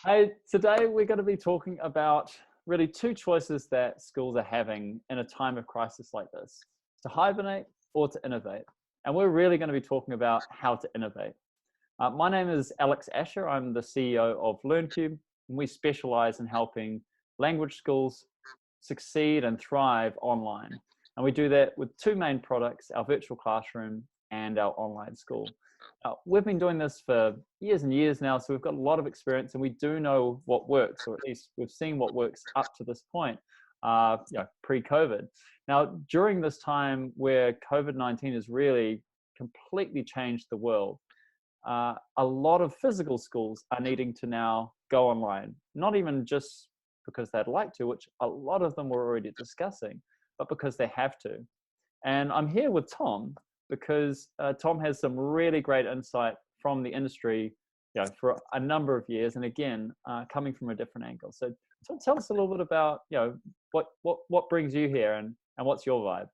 Hey, today we're going to be talking about really two choices that schools are having in a time of crisis like this: to hibernate or to innovate. And we're really going to be talking about how to innovate. My name is Alex Asher. I'm the CEO of LearnCube, and we specialize in helping language schools succeed and thrive online. And we do that with two main products: our virtual classroom and our online school. We've been doing this for years and years now, so we've got a lot of experience, and we do know what works, or at least we've seen what works up to this point, pre-COVID. Now, during this time where COVID-19 has really completely changed the world, a lot of physical schools are needing to now go online, not even just because they'd like to, which a lot of them were already discussing, but because they have to. And I'm here with Thom because Thom has some really great insight from the industry, for a number of years, and again, coming from a different angle. So tell us a little bit about, what brings you here and what's your vibe?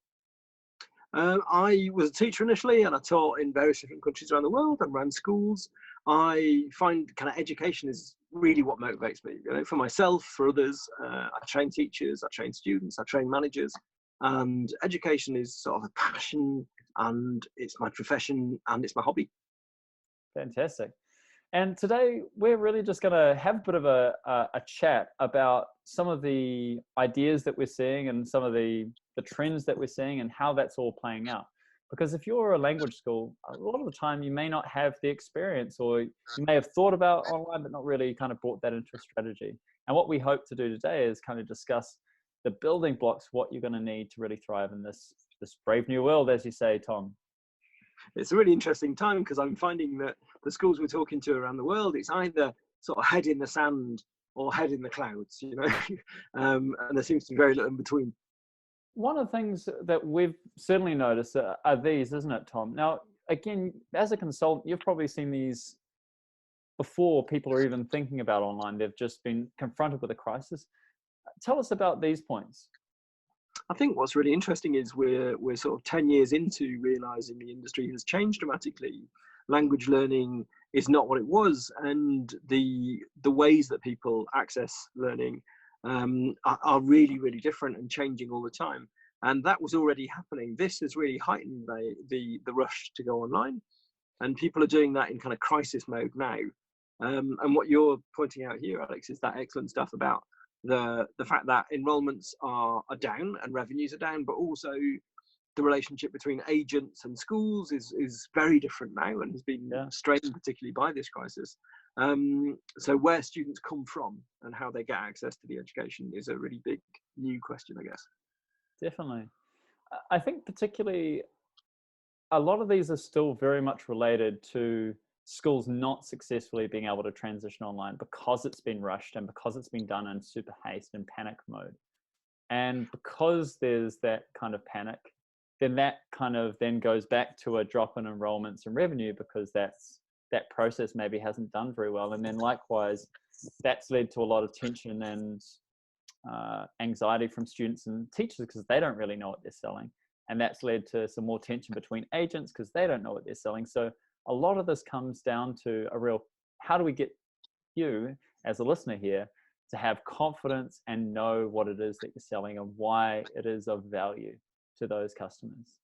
I was a teacher initially, and I taught in various different countries around the world and ran schools. I find kind of education is really what motivates me. For myself, for others, I train teachers, I train students, I train managers, and education is sort of a passion, and it's my profession, and it's my hobby. Fantastic. And today we're really just going to have a bit of a chat about some of the ideas that we're seeing and some of the trends that we're seeing and how that's all playing out. Because if you're a language school, a lot of the time you may not have the experience, or you may have thought about online but not really kind of brought that into a strategy. And what we hope to do today is kind of discuss the building blocks, what you're going to need to really thrive in this brave new world, as you say, Thom. It's a really interesting time because I'm finding that the schools we're talking to around the world, it's either sort of head in the sand or head in the clouds, and there seems to be very little in between. One of the things that we've certainly noticed are these, isn't it, Thom? Now, again, as a consultant, you've probably seen these before people are even thinking about online. They've just been confronted with a crisis. Tell us about these points. I think what's really interesting is we're sort of 10 years into realizing the industry has changed dramatically. Language learning is not what it was, and the ways that people access learning are really, really different and changing all the time. And that was already happening. This has really heightened the rush to go online, and people are doing that in kind of crisis mode now. And what you're pointing out here, Alex, is that excellent stuff about the fact that enrollments are down and revenues are down, but also the relationship between agents and schools is very different now and has been strained particularly by this crisis. So where students come from and how they get access to the education is a really big new question, I guess. Definitely. I think particularly a lot of these are still very much related to schools not successfully being able to transition online because it's been rushed and because it's been done in super haste and panic mode. And because there's that kind of panic, then that kind of then goes back to a drop in enrollments and revenue because that process maybe hasn't done very well. And then likewise, that's led to a lot of tension and anxiety from students and teachers because they don't really know what they're selling. And that's led to some more tension between agents because they don't know what they're selling. So a lot of this comes down to a real, how do we get you as a listener here to have confidence and know what it is that you're selling and why it is of value to those customers?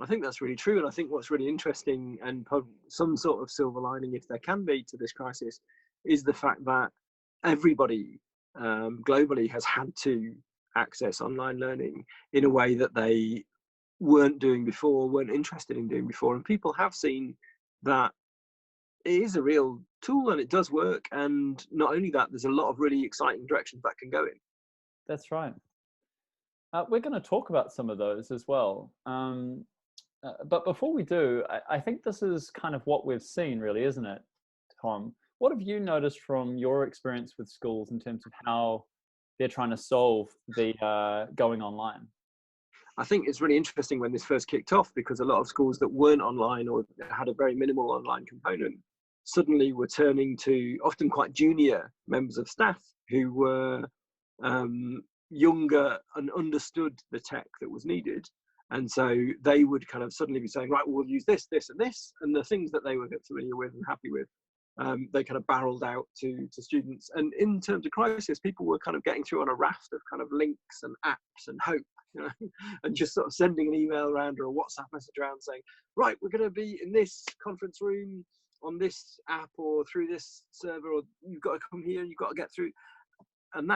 I think that's really true. And I think what's really interesting and some sort of silver lining, if there can be, to this crisis is the fact that everybody globally has had to access online learning in a way that they weren't doing before, weren't interested in doing before. And people have seen that it is a real tool and it does work. And not only that, there's a lot of really exciting directions that can go in. That's right. We're going to talk about some of those as well. But before we do, I think this is kind of what we've seen, really, isn't it, Thom? What have you noticed from your experience with schools in terms of how they're trying to solve the going online? I think it's really interesting when this first kicked off because a lot of schools that weren't online or had a very minimal online component suddenly were turning to often quite junior members of staff who were younger and understood the tech that was needed. And so they would kind of suddenly be saying, right, well, we'll use this, this, and this, and the things that they were familiar with and happy with. they kind of barreled out to students. And in terms of crisis, people were kind of getting through on a raft of kind of links and apps and hope, you know, and just sort of sending an email around or a WhatsApp message around saying, right, we're going to be in this conference room on this app or through this server, or you've got to come here and you've got to get through. And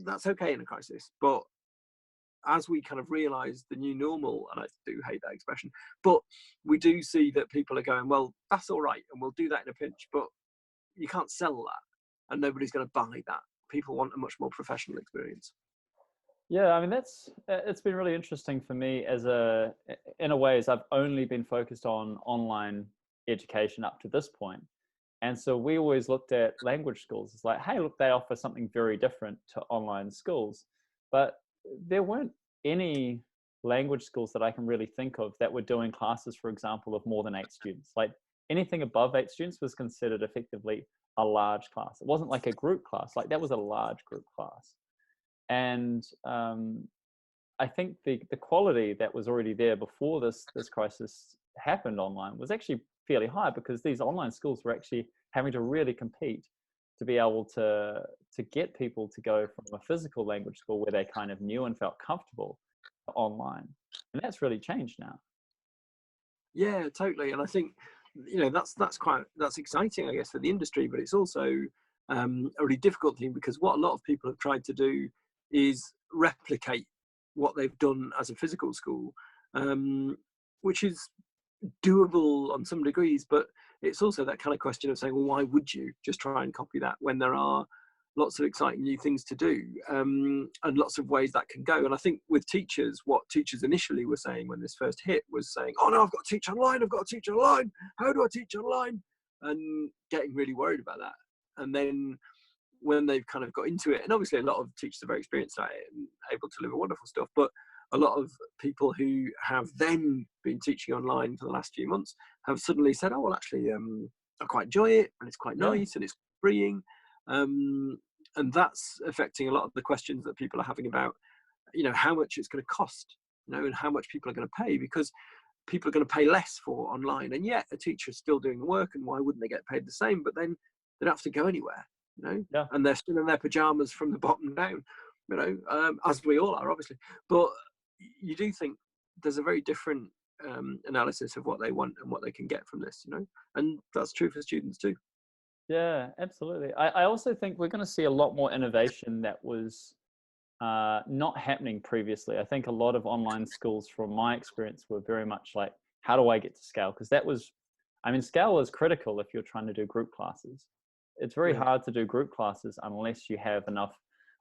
that's okay in a crisis. But as we kind of realize the new normal, and I do hate that expression, but we do see that people are going, well, that's all right, and we'll do that in a pinch, but you can't sell that, and nobody's going to buy that. People want a much more professional experience. Yeah, I mean, it's been really interesting for me in a way, as I've only been focused on online education up to this point. And so we always looked at language schools. It's like, hey, look, they offer something very different to online schools. But there weren't any language schools that I can really think of that were doing classes, for example, of more than 8 students. Like anything above 8 students was considered effectively a large class. It wasn't like a group class. Like that was a large group class. And I think the quality that was already there before this crisis happened online was actually fairly high, because these online schools were actually having to really compete to be able to get people to go from a physical language school where they kind of knew and felt comfortable to online. And that's really changed now. Yeah, totally. And I think, you know, that's exciting, I guess, for the industry, but it's also a really difficult thing, because what a lot of people have tried to do is replicate what they've done as a physical school, which is doable on some degrees, but it's also that kind of question of saying, well, why would you just try and copy that when there are lots of exciting new things to do, and lots of ways that can go. And I think with teachers, what teachers initially were saying when this first hit was saying, oh no, I've got to teach online, how do I teach online? And getting really worried about that. And then when they've kind of got into it, and obviously a lot of teachers are very experienced at it and able to deliver wonderful stuff, but a lot of people who have then been teaching online for the last few months have suddenly said, oh, well, actually, I quite enjoy it, and it's quite nice, and it's freeing. And that's affecting a lot of the questions that people are having about, you know, how much it's going to cost, you know, and how much people are going to pay, because people are going to pay less for online. And yet a teacher is still doing the work, and why wouldn't they get paid the same? But then they don't have to go anywhere, you know, and they're still in their pajamas from the bottom down, you know, as we all are, obviously. But you do think there's a very different analysis of what they want and what they can get from this, you know, and that's true for students too. Yeah, absolutely. I also think we're going to see a lot more innovation that was not happening previously. I think a lot of online schools, from my experience, were very much like, how do I get to scale? Because that was, I mean, scale is critical if you're trying to do group classes. It's very hard to do group classes unless you have enough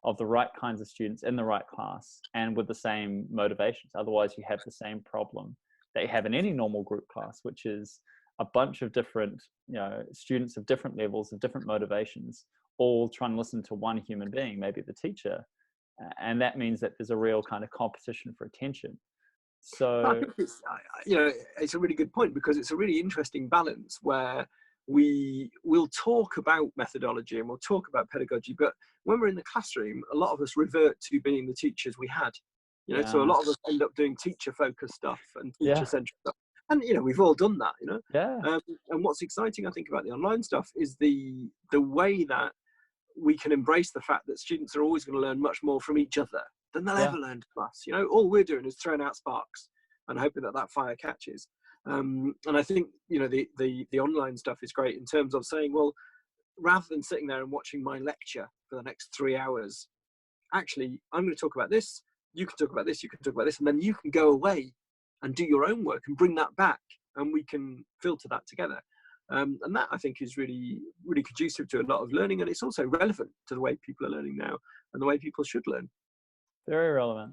of the right kinds of students in the right class and with the same motivations. Otherwise, you have the same problem that you have in any normal group class, which is a bunch of different, you know, students of different levels, of different motivations, all trying to listen to one human being, maybe the teacher. And that means that there's a real kind of competition for attention. So I think it's, you know, it's a really good point, because it's a really interesting balance where we will talk about methodology and we'll talk about pedagogy, but when we're in the classroom, a lot of us revert to being the teachers we had, you know, so a lot of us end up doing teacher focused stuff and teacher centric stuff. And, you know, we've all done that, you know. And what's exciting, I think, about the online stuff is the way that we can embrace the fact that students are always going to learn much more from each other than they'll ever learn from us. You know, all we're doing is throwing out sparks and hoping that that fire catches. And I think, you know, the online stuff is great in terms of saying, well, rather than sitting there and watching my lecture for the next 3 hours, actually, I'm going to talk about this, you can talk about this, you can talk about this, and then you can go away and do your own work and bring that back, and we can filter that together. And that, I think, is really, really conducive to a lot of learning, and it's also relevant to the way people are learning now and the way people should learn. Very relevant.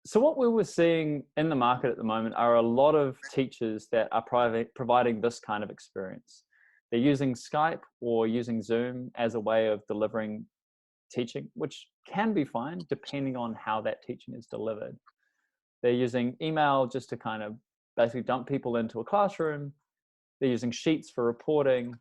So what we were seeing in the market at the moment are a lot of teachers that are providing this kind of experience. They're using Skype or using Zoom as a way of delivering teaching, which can be fine depending on how that teaching is delivered. They're using email just to kind of basically dump people into a classroom. They're using Sheets for reporting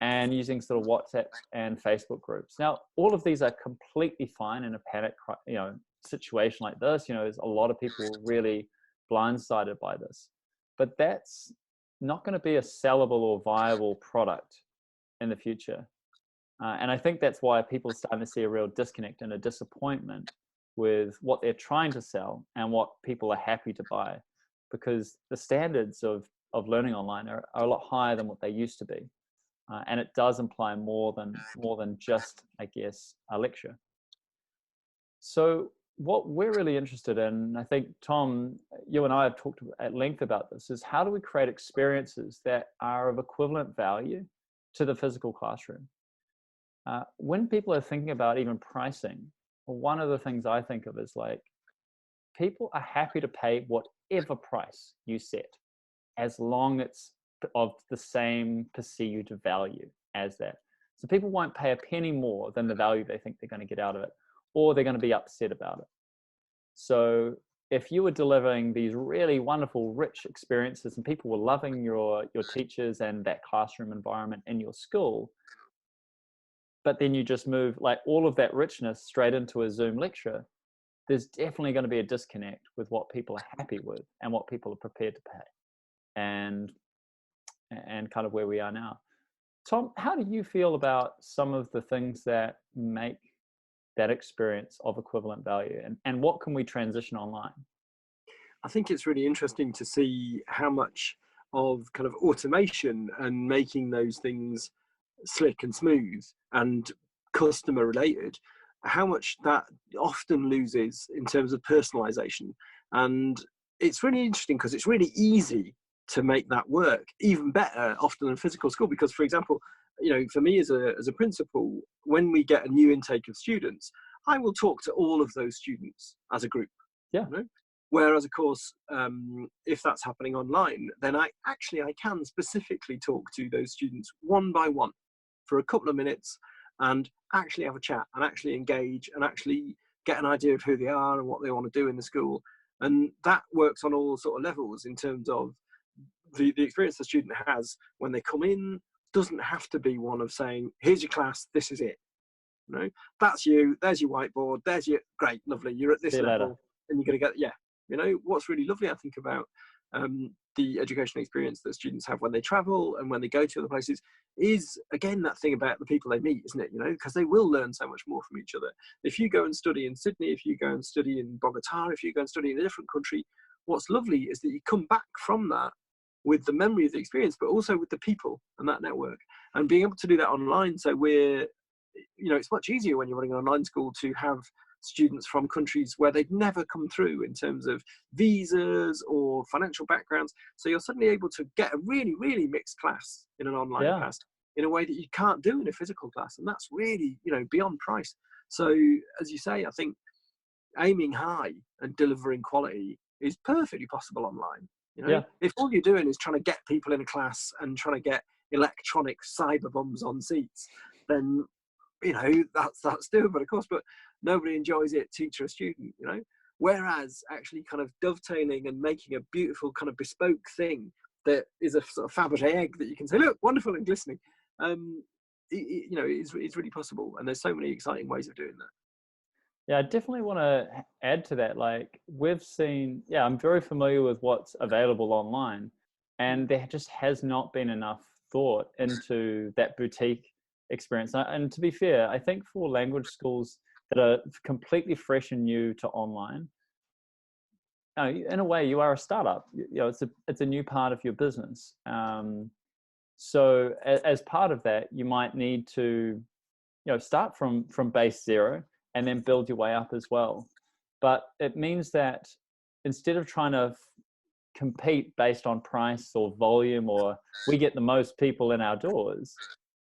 and using sort of WhatsApp and Facebook groups. Now, all of these are completely fine in a panic, you know, situation like this. You know, there's a lot of people really blindsided by this, but that's not going to be a sellable or viable product in the future. And I think that's why people are starting to see a real disconnect and a disappointment with what they're trying to sell and what people are happy to buy, because the standards of learning online are a lot higher than what they used to be. And it does imply more than just, I guess, a lecture. So what we're really interested in, I think, Tom, you and I have talked at length about this, is how do we create experiences that are of equivalent value to the physical classroom? When people are thinking about even pricing, one of the things I think of is like, people are happy to pay whatever price you set, as long it's of the same perceived value as that. So people won't pay a penny more than the value they think they're going to get out of it, or they're going to be upset about it. So if you were delivering these really wonderful, rich experiences and people were loving your teachers and that classroom environment in your school, but then you just move like all of that richness straight into a Zoom lecture, there's definitely going to be a disconnect with what people are happy with and what people are prepared to pay, and kind of where we are now. Tom, how do you feel about some of the things that make that experience of equivalent value, and what can we transition online? I think it's really interesting to see how much of kind of automation and making those things slick and smooth and customer related, how much that often loses in terms of personalization. And it's really interesting because it's really easy to make that work even better often than physical school. Because, for example, for me as a principal, when we get a new intake of students, I will talk to all of those students as a group. Yeah. Whereas, of course, if that's happening online, then I can specifically talk to those students one by one for a couple of minutes and actually have a chat and actually engage and actually get an idea of who they are and what they want to do in the school. And that works on all sort of levels in terms of the experience the student has when they come in. Doesn't have to be one of saying, here's your class, this is it. That's you, there's your whiteboard, there's your, great, lovely, you're at this level and you're going to get, what's really lovely, I think, about the educational experience that students have when they travel and when they go to other places is, again, that thing about the people they meet, isn't it? Because they will learn so much more from each other. If you go and study in Sydney, if you go and study in Bogota, if you go and study in a different country, what's lovely is that you come back from that with the memory of the experience, but also with the people and that network, and being able to do that online. So it's much easier when you're running an online school to have students from countries where they've never come through in terms of visas or financial backgrounds. So you're suddenly able to get a really, really mixed class in an online class in a way that you can't do in a physical class. And that's really, beyond price. So as you say, I think aiming high and delivering quality is perfectly possible online. If all you're doing is trying to get people in a class and trying to get electronic cyber bombs on seats, then that's doable, of course, but nobody enjoys it, teacher or student. Whereas actually kind of dovetailing and making a beautiful kind of bespoke thing that is a sort of Fabergé egg that you can say, look, wonderful and glistening, it's really possible, and there's so many exciting ways of doing that. Yeah, I definitely want to add to that. Like, we've seen, I'm very familiar with what's available online, and there just has not been enough thought into that boutique experience. And to be fair, I think for language schools that are completely fresh and new to online, in a way, you are a startup. It's a new part of your business. So as part of that, you might need to, start from base zero and then build your way up as well. But it means that instead of trying to compete based on price or volume, or we get the most people in our doors,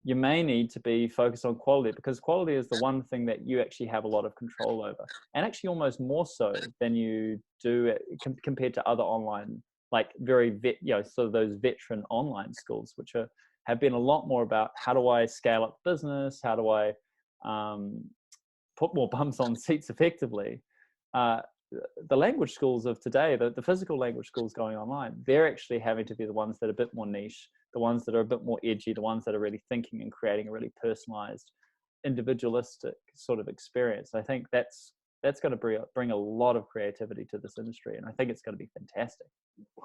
you may need to be focused on quality, because quality is the one thing that you actually have a lot of control over, and actually almost more so than you do compared to other online, like sort of those veteran online schools, which have been a lot more about how do I scale up business, how do I put more bums on seats effectively. The language schools of today, the physical language schools going online, they're actually having to be the ones that are a bit more niche, the ones that are a bit more edgy, the ones that are really thinking and creating a really personalized, individualistic sort of experience. I think that's going to bring a lot of creativity to this industry, and I think it's going to be fantastic.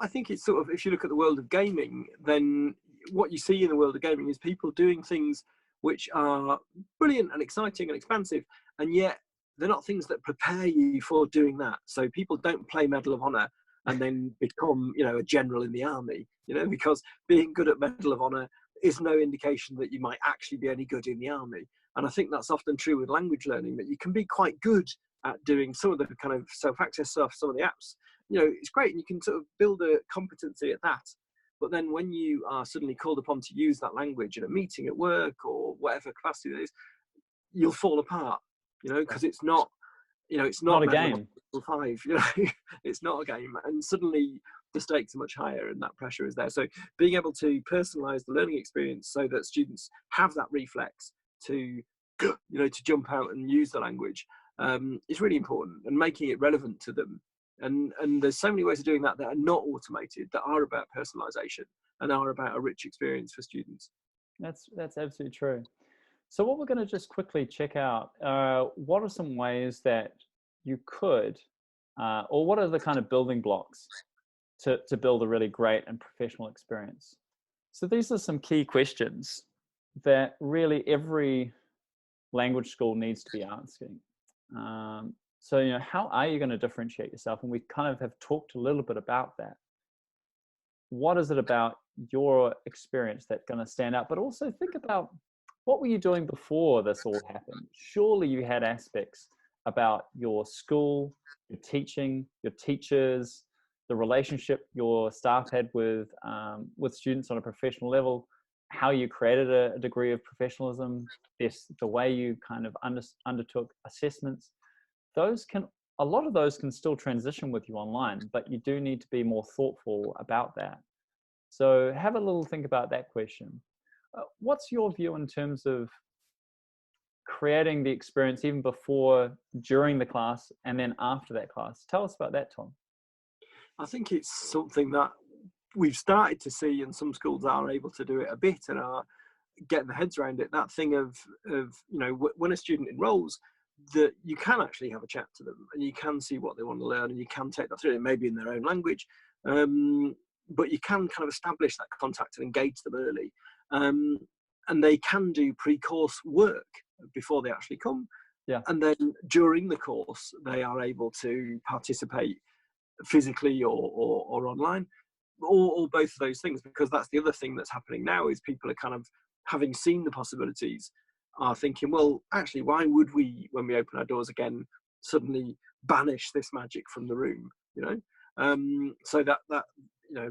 I think it's sort of, if you look at the world of gaming, then what you see in the world of gaming is people doing things which are brilliant and exciting and expansive, and yet they're not things that prepare you for doing that. So people don't play Medal of Honor and then become, a general in the army, because being good at Medal of Honor is no indication that you might actually be any good in the army. And I think that's often true with language learning, that you can be quite good at doing some of the kind of self-access stuff, some of the apps. It's great, and you can sort of build a competency at that. But then when you are suddenly called upon to use that language in a meeting at work or whatever capacity it is, you'll fall apart, because it's not, it's not a game. 5, it's not a game. And suddenly the stakes are much higher and that pressure is there. So being able to personalize the learning experience so that students have that reflex to, to jump out and use the language is really important, and making it relevant to them. And there's so many ways of doing that that are not automated, that are about personalization and are about a rich experience for students. That's absolutely true. So what we're going to just quickly check out, what are some ways that you could, or what are the kind of building blocks to build a really great and professional experience? So these are some key questions that really every language school needs to be asking. So, how are you going to differentiate yourself? And we kind of have talked a little bit about that. What is it about your experience that's going to stand out? But also think about, what were you doing before this all happened? Surely you had aspects about your school, your teaching, your teachers, the relationship your staff had with students on a professional level, how you created a degree of professionalism, the way you kind of undertook assessments. A lot of those can still transition with you online, but you do need to be more thoughtful about that. So have a little think about that question. What's your view in terms of creating the experience even before, during the class, and then after that class? Tell us about that, Thom. I think it's something that we've started to see, and some schools are able to do it a bit and are getting their heads around it. That thing of when a student enrolls, that you can actually have a chat to them and you can see what they want to learn, and you can take that through, it maybe in their own language, but you can kind of establish that contact and engage them early, and they can do pre-course work before they actually come, and then during the course they are able to participate physically or online, or both of those things, because that's the other thing that's happening now, is people are kind of, having seen the possibilities, are thinking, well, actually, why would we, when we open our doors again, suddenly banish this magic from the room? So that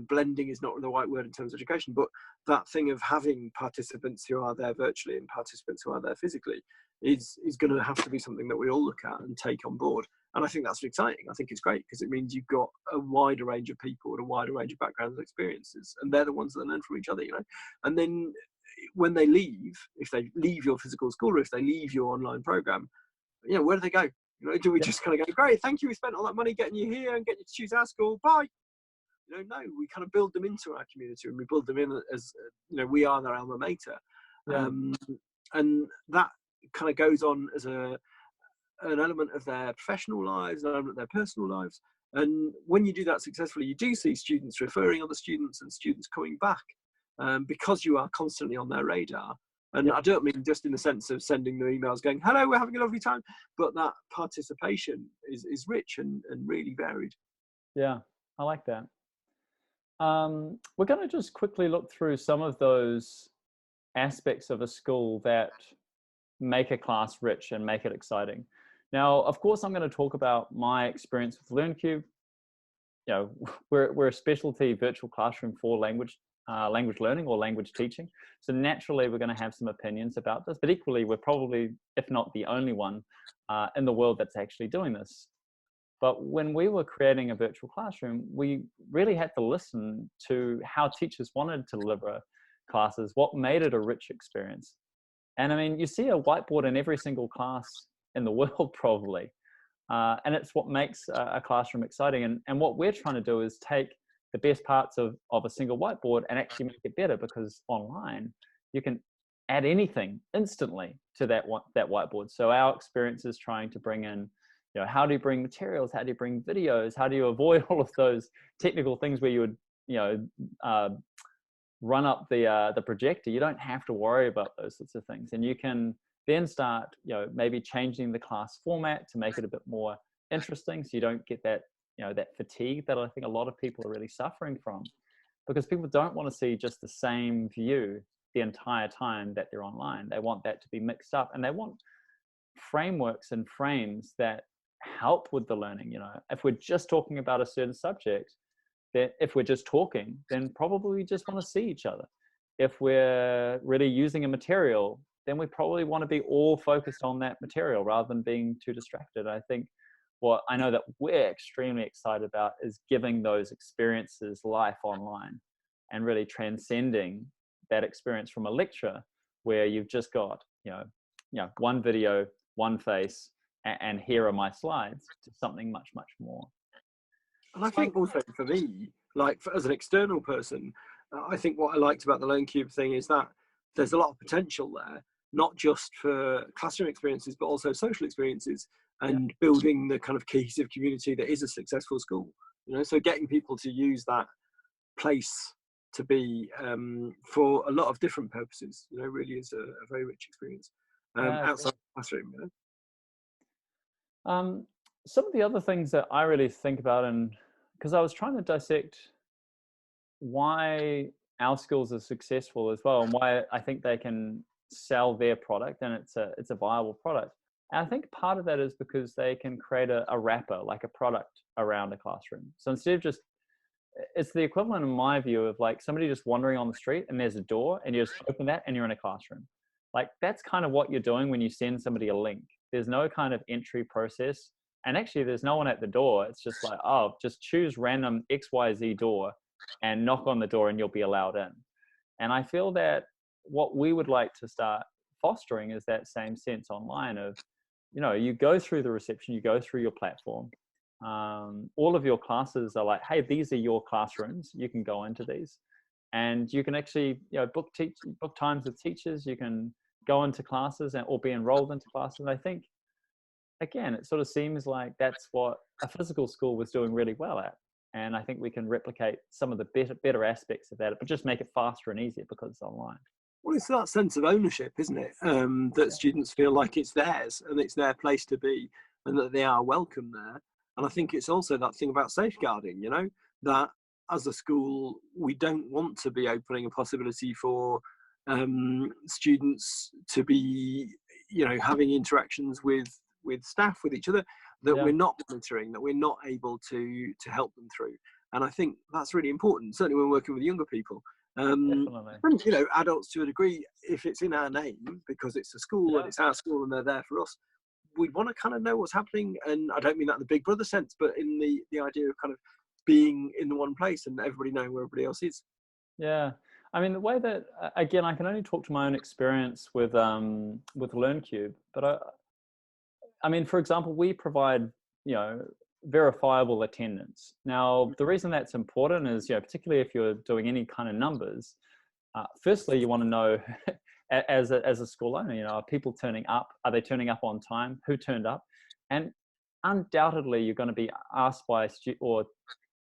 blending is not the right word in terms of education, but that thing of having participants who are there virtually and participants who are there physically is going to have to be something that we all look at and take on board. And I think that's exciting. I think it's great, because it means you've got a wider range of people and a wider range of backgrounds and experiences, and they're the ones that learn from each other, And then when they leave, if they leave your physical school, or if they leave your online program, where do they go? Do we just kind of go, great, thank you, we spent all that money getting you here and getting you to choose our school, bye? No, we kind of build them into our community, and we build them in as, we are their alma mater. And that kind of goes on as an element of their professional lives, an element of their personal lives. And when you do that successfully, you do see students referring other students and students coming back, because you are constantly on their radar. And I don't mean just in the sense of sending them emails going, hello, we're having a lovely time, but that participation is rich and really varied. Yeah, I like that. We're going to just quickly look through some of those aspects of a school that make a class rich and make it exciting. Now, of course, I'm going to talk about my experience with LearnCube. We're a specialty virtual classroom for language learning or language teaching. So naturally, we're going to have some opinions about this, but equally, we're probably, if not the only one in the world that's actually doing this. But when we were creating a virtual classroom, we really had to listen to how teachers wanted to deliver classes, what made it a rich experience. And I mean, you see a whiteboard in every single class in the world, probably. And it's what makes a classroom exciting. And what we're trying to do is take the best parts of a single whiteboard and actually make it better, because online, you can add anything instantly to that whiteboard. So our experience is trying to bring in, how do you bring materials? How do you bring videos? How do you avoid all of those technical things where you would, run up the projector, you don't have to worry about those sorts of things, and you can then start, maybe changing the class format to make it a bit more interesting, so you don't get that, that fatigue that I think a lot of people are really suffering from, because people don't want to see just the same view the entire time that they're online. They want that to be mixed up, and they want frameworks and frames that help with the learning. If we're just talking about a certain subject, that if we're just talking, then probably we just want to see each other. If we're really using a material, then we probably want to be all focused on that material rather than being too distracted. I think what I know that we're extremely excited about is giving those experiences life online, and really transcending that experience from a lecture where you've just got, one video, one face, and here are my slides, to something much, much more. And I think also for me, like as an external person, I think what I liked about the LearnCube thing is that there's a lot of potential there, not just for classroom experiences, but also social experiences, and building the kind of cohesive community that is a successful school. So getting people to use that place to be for a lot of different purposes, really is a very rich experience outside the classroom. Some of the other things that I really think about, and because I was trying to dissect why our schools are successful as well, and why I think they can sell their product and it's a viable product. And I think part of that is because they can create a wrapper, like a product around a classroom. So instead of just, it's the equivalent in my view of like somebody just wandering on the street and there's a door and you just open that and you're in a classroom. Like that's kind of what you're doing when you send somebody a link. There's no kind of entry process. And actually there's no one at the door. It's just like, oh, just choose random XYZ door and knock on the door and you'll be allowed in. And I feel that what we would like to start fostering is that same sense online of, you go through the reception, you go through your platform. All of your classes are like, hey, these are your classrooms. You can go into these, and you can actually, book times with teachers. You can go into classes or be enrolled into classes. And I think, again, it sort of seems like that's what a physical school was doing really well at. And I think we can replicate some of the better aspects of that, but just make it faster and easier because it's online. Well, it's that sense of ownership, isn't it? That students feel like it's theirs and it's their place to be, and that they are welcome there. And I think it's also that thing about safeguarding, that as a school, we don't want to be opening a possibility for students to be, having interactions with staff, with each other, that we're not monitoring, that we're not able to help them through. And I think that's really important, certainly when working with younger people. And, adults to a degree, if it's in our name, because it's a school and it's our school and they're there for us, we'd want to kind of know what's happening. And I don't mean that in the Big Brother sense, but in the idea of kind of being in the one place and everybody knowing where everybody else is. Yeah. I mean, the way that, again, I can only talk to my own experience with LearnCube, but I mean, for example, we provide, verifiable attendance. Now, the reason that's important is, particularly if you're doing any kind of numbers, firstly, you want to know as a school owner, are people turning up? Are they turning up on time? Who turned up? And undoubtedly, you're going to be asked by or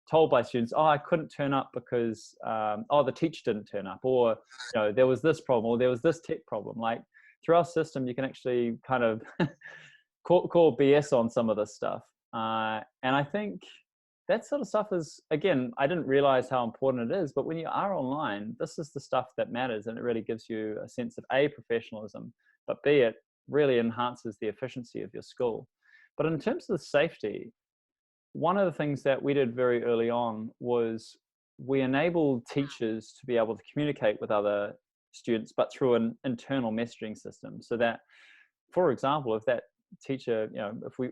told by students, oh, I couldn't turn up because, the teacher didn't turn up, or, there was this problem, or there was this tech problem. Like through our system, you can actually kind of call BS on some of this stuff. And I think that sort of stuff is, again, I didn't realize how important it is, but when you are online, this is the stuff that matters, and it really gives you a sense of A, professionalism, but B, it really enhances the efficiency of your school. But in terms of the safety, one of the things that we did very early on was we enabled teachers to be able to communicate with other students, but through an internal messaging system, so that, for example, if that teacher,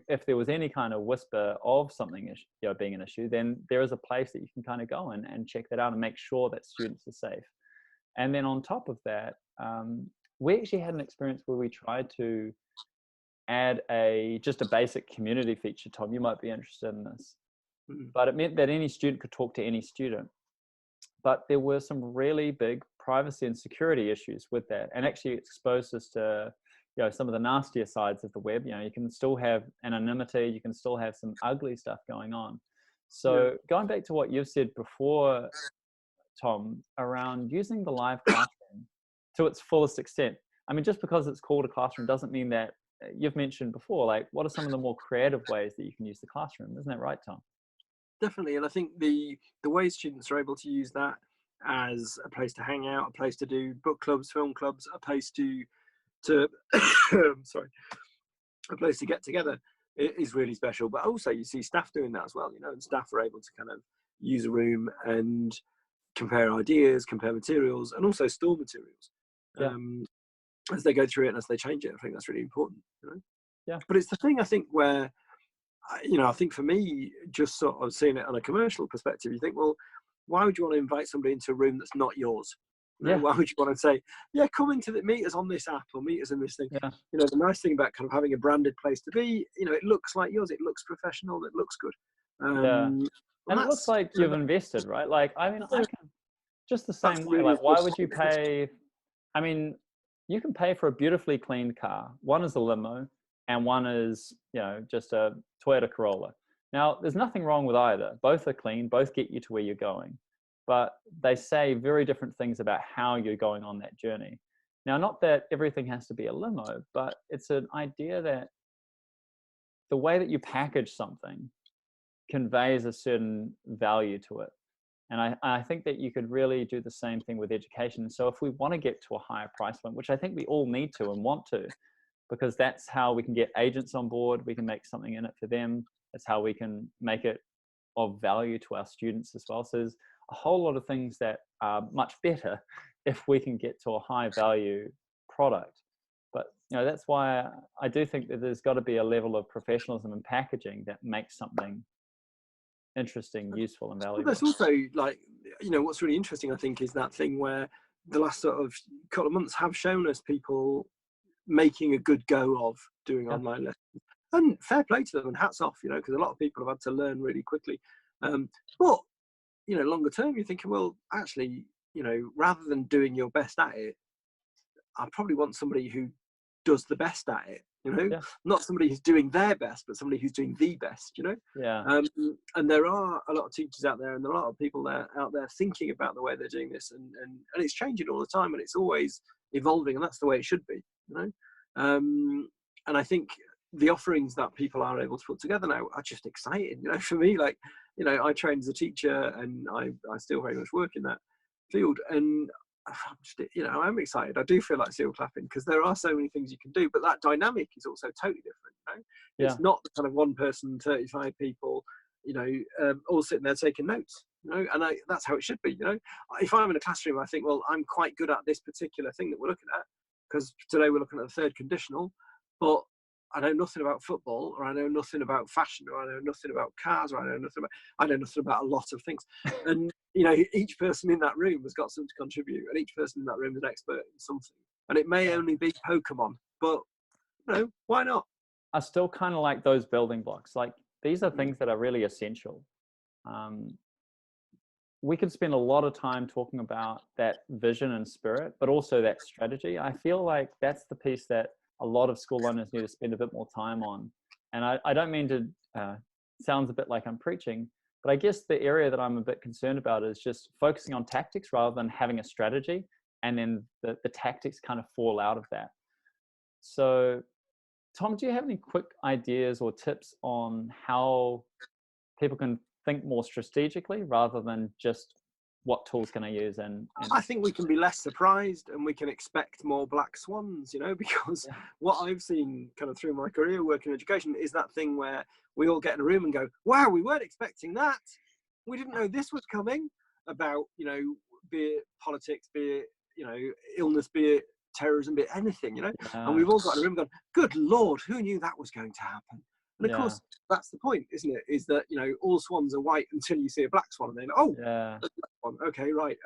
if there was any kind of whisper of something, being an issue, then there is a place that you can kind of go in and check that out and make sure that students are safe. And then on top of that, we actually had an experience where we tried to add just a basic community feature. Tom, you might be interested in this, but it meant that any student could talk to any student. But there were some really big privacy and security issues with that, and actually exposed us to some of the nastier sides of the web. You can still have anonymity, you can still have some ugly stuff going on. So going back to what you've said before, Tom, around using the live classroom to its fullest extent. I mean, just because it's called a classroom doesn't mean that you've mentioned before, like, what are some of the more creative ways that you can use the classroom? Isn't that right, Tom? Definitely. And I think the way students are able to use that as a place to hang out, a place to do book clubs, film clubs, a place to sorry, a place to get together is really special. But also you see staff doing that as well, and staff are able to kind of use a room and compare ideas, compare materials, and also store materials. Yeah. As they go through it and as they change it. I think that's really important. Yeah. But it's the thing, I think, where I think for me, just sort of seeing it on a commercial perspective, you think, well, why would you want to invite somebody into a room that's not yours? Yeah. Why would you want to say, yeah, come into the meet us on this app or meet us in this thing? Yeah. The nice thing about kind of having a branded place to be, it looks like yours, it looks professional, it looks good. Yeah. And it looks like you've invested, right? Like, I mean, I can just the same way. Like, why would you pay? I mean, you can pay for a beautifully cleaned car. One is a limo and one is, just a Toyota Corolla. Now, there's nothing wrong with either. Both are clean, both get you to where you're going. But they say very different things about how you're going on that journey. Now, not that everything has to be a limo, but it's an idea that the way that you package something conveys a certain value to it. And I think that you could really do the same thing with education. So if we want to get to a higher price point, which I think we all need to and want to, because that's how we can get agents on board, we can make something in it for them. That's how we can make it of value to our students as well. So there's a whole lot of things that are much better if we can get to a high value product. But that's why I do think that there's got to be a level of professionalism in packaging that makes something interesting, useful, and valuable. Well, there's also, like, what's really interesting, I think, is that thing where the last sort of couple of months have shown us people making a good go of doing online lessons. And fair play to them and hats off, because a lot of people have had to learn really quickly. But, longer term, you're thinking, well, actually, rather than doing your best at it, I probably want somebody who does the best at it, not somebody who's doing their best, but somebody who's doing the best, and there are a lot of teachers out there and there are a lot of people out there thinking about the way they're doing this, and it's changing all the time and it's always evolving, and that's the way it should be, and I think the offerings that people are able to put together now are just exciting, for me. Like, I trained as a teacher and I still very much work in that field, and I'm excited. I do feel like seal clapping because there are so many things you can do, but that dynamic is also totally different. It's not the kind of one person, 35 people, all sitting there taking notes, and that's how it should be. If I'm in a classroom, I think, well, I'm quite good at this particular thing that we're looking at, because today we're looking at the third conditional, but I know nothing about football, or I know nothing about fashion, or I know nothing about cars, or I know nothing about a lot of things. And each person in that room has got something to contribute, and each person in that room is an expert in something. And it may only be Pokemon, but why not? I still kind of like those building blocks. Like, these are things that are really essential. We could spend a lot of time talking about that vision and spirit, but also that strategy. I feel like that's the piece that a lot of school owners need to spend a bit more time on. And I don't mean to, sounds a bit like I'm preaching, but I guess the area that I'm a bit concerned about is just focusing on tactics rather than having a strategy, and then the tactics kind of fall out of that. So, Tom, do you have any quick ideas or tips on how people can think more strategically rather than just what tools can I use? And I think we can be less surprised and we can expect more black swans, because what I've seen kind of through my career working in education is that thing where we all get in a room and go, wow, we weren't expecting that. We didn't know this was coming, about, be it politics, be it, illness, be it terrorism, be it anything, and we've all got in a room going, good Lord, who knew that was going to happen? And of course, that's the point, isn't it? Is that, all swans are white until you see a black swan, and then, oh, that's a black swan. Okay, right.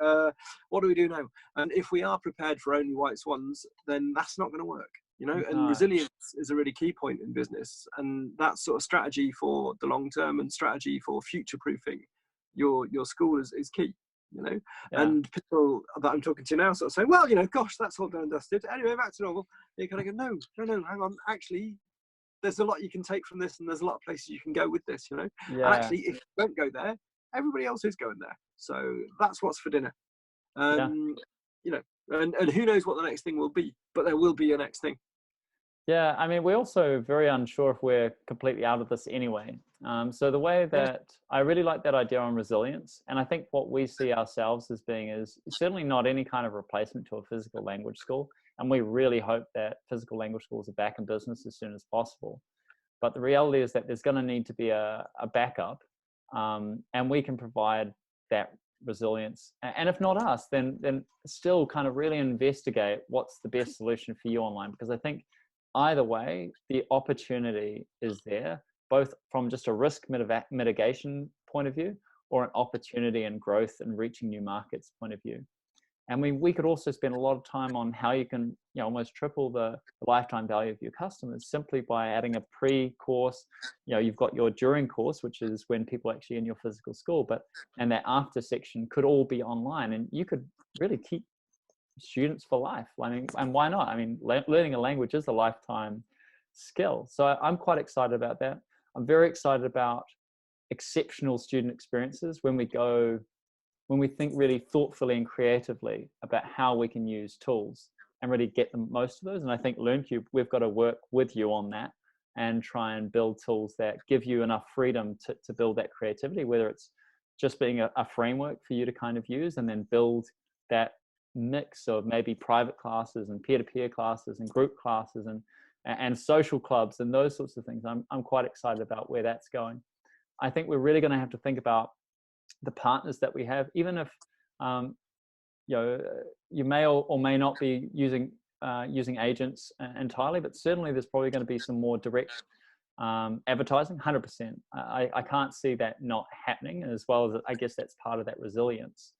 What do we do now? And if we are prepared for only white swans, then that's not going to work, and resilience is a really key point in business. And that sort of strategy for the long term and strategy for future proofing your school is key. And people that I'm talking to now sort of say, well, gosh, that's all done and dusted. Anyway, back to normal. You're kind of go, no, hang on. Actually, there's a lot you can take from this, and there's a lot of places you can go with this, And actually, if you don't go there, everybody else is going there. So that's what's for dinner. Yeah. You know, and who knows what the next thing will be, but there will be a next thing. Yeah, I mean, we're also very unsure if we're completely out of this anyway. So the way that I really like that idea on resilience, and I think what we see ourselves as being is certainly not any kind of replacement to a physical language school. And we really hope that physical language schools are back in business as soon as possible. But the reality is that there's going to need to be a backup, and we can provide that resilience. And if not us, then still kind of really investigate what's the best solution for you online, because I think either way, the opportunity is there, both from just a risk mitigation point of view or an opportunity and growth and reaching new markets point of view. And we could also spend a lot of time on how you can, almost triple the lifetime value of your customers simply by adding a pre-course. You've got your during course, which is when people are actually in your physical school, and that after section could all be online, and you could really keep students for life. I mean, and why not? I mean, learning a language is a lifetime skill. So I'm quite excited about that. I'm very excited about exceptional student experiences when we think really thoughtfully and creatively about how we can use tools and really get the most of those. And I think LearnCube, we've got to work with you on that and try and build tools that give you enough freedom to build that creativity, whether it's just being a framework for you to kind of use, and then build that mix of maybe private classes and peer-to-peer classes and group classes and social clubs and those sorts of things. I'm quite excited about where that's going. I think we're really going to have to think about the partners that we have, even if you may or may not be using agents entirely, but certainly there's probably going to be some more direct advertising. 100%. I can't see that not happening, as well as I guess that's part of that resilience.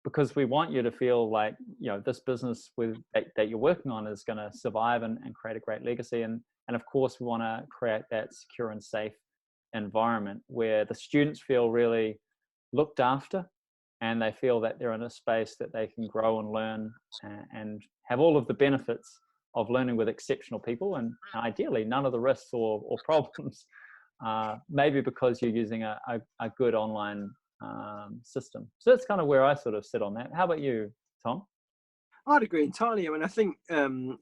Because we want you to feel like this business that you're working on is going to survive and create a great legacy, and of course we want to create that secure and safe environment where the students feel really looked after, and they feel that they're in a space that they can grow and learn and have all of the benefits of learning with exceptional people, and ideally none of the risks or problems, maybe because you're using a good online system. So that's kind of where I sort of sit on that. How about you, Tom? I'd agree entirely. I mean, I think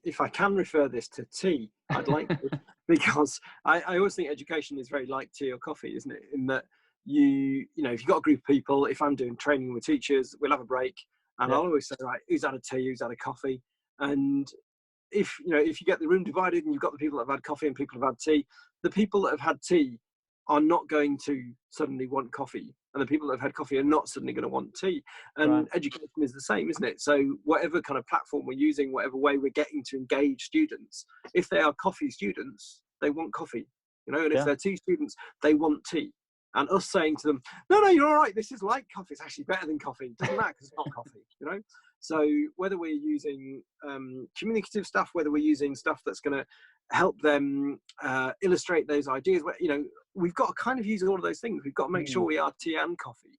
if I can refer this to tea, I'd like to, because I always think education is very like tea or coffee, isn't it? In that if you've got a group of people, if I'm doing training with teachers, we'll have a break, and I'll always say, right, who's had a tea, who's had a coffee? And if you get the room divided and you've got the people that have had coffee and people that have had tea, the people that have had tea are not going to suddenly want coffee, and the people that have had coffee are not suddenly going to want tea. And right. Education is the same, isn't it? So whatever kind of platform we're using, whatever way we're getting to engage students, if they are coffee students, they want coffee, and if they're tea students, they want tea. And us saying to them, no, you're all right, this is like coffee, it's actually better than coffee, it doesn't matter because it's not coffee, So whether we're using communicative stuff, whether we're using stuff that's going to help them illustrate those ideas, we've got to kind of use all of those things. We've got to make sure we are tea and coffee,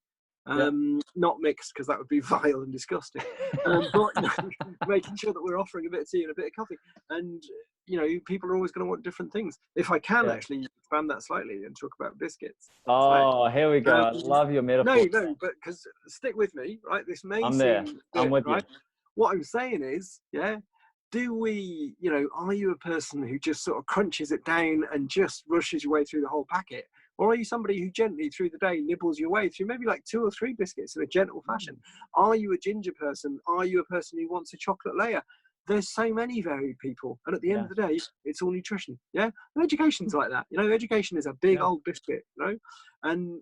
not mixed, because that would be vile and disgusting. But making sure that we're offering a bit of tea and a bit of coffee. And, people are always going to want different things. If I can actually expand that slightly and talk about biscuits. Oh, here we go. I love your metaphor. No, but because stick with me, right? This may I'm there. I'm with right? you. What I'm saying is, do we, are you a person who just sort of crunches it down and just rushes your way through the whole packet? Or are you somebody who gently through the day nibbles your way through maybe like 2 or 3 biscuits in a gentle fashion? Are you a ginger person? Are you a person who wants a chocolate layer? There's so many varied people. And at the end of the day, it's all nutrition. And education's like that. Education is a big old biscuit, and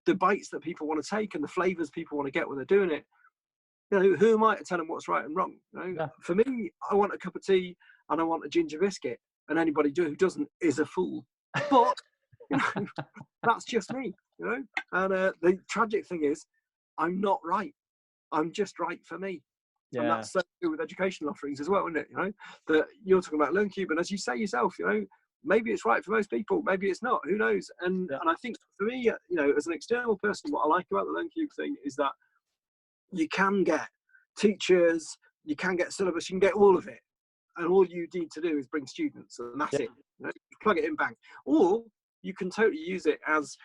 the bites that people want to take and the flavors people want to get when they're doing it. Who am I to tell them what's right and wrong? For me, I want a cup of tea and I want a ginger biscuit, and anybody who doesn't is a fool. But that's just me, And the tragic thing is, I'm not right. I'm just right for me. And that's so good with educational offerings as well, isn't it? That you're talking about LearnCube, and as you say yourself, maybe it's right for most people, maybe it's not. Who knows? And I think for me, as an external person, what I like about the LearnCube thing is that you can get teachers, you can get syllabus, you can get all of it, and all you need to do is bring students, and that's it. Plug it in, bang. Or you can totally use it as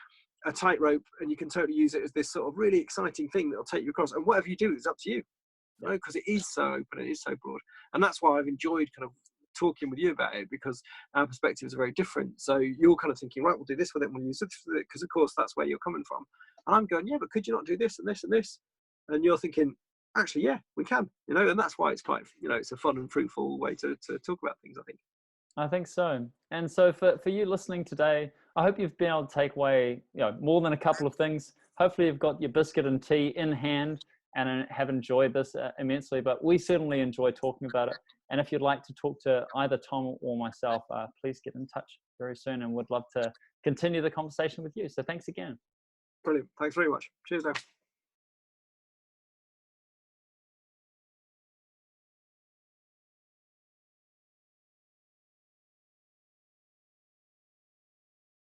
a tightrope, and you can totally use it as this sort of really exciting thing that'll take you across. And whatever you do is up to you, because it is so open, it is so broad. And that's why I've enjoyed kind of talking with you about it, because our perspectives are very different. So you're kind of thinking, right, we'll do this with it, we'll use this with it, because of course that's where you're coming from. And I'm going, yeah, but could you not do this and this and this? And you're thinking, actually, yeah, we can, and that's why it's quite, it's a fun and fruitful way to talk about things, I think. I think so. And so for you listening today, I hope you've been able to take away, more than a couple of things. Hopefully you've got your biscuit and tea in hand and have enjoyed this immensely, but we certainly enjoy talking about it. And if you'd like to talk to either Tom or myself, please get in touch very soon, and would love to continue the conversation with you. So thanks again. Brilliant. Thanks very much. Cheers now.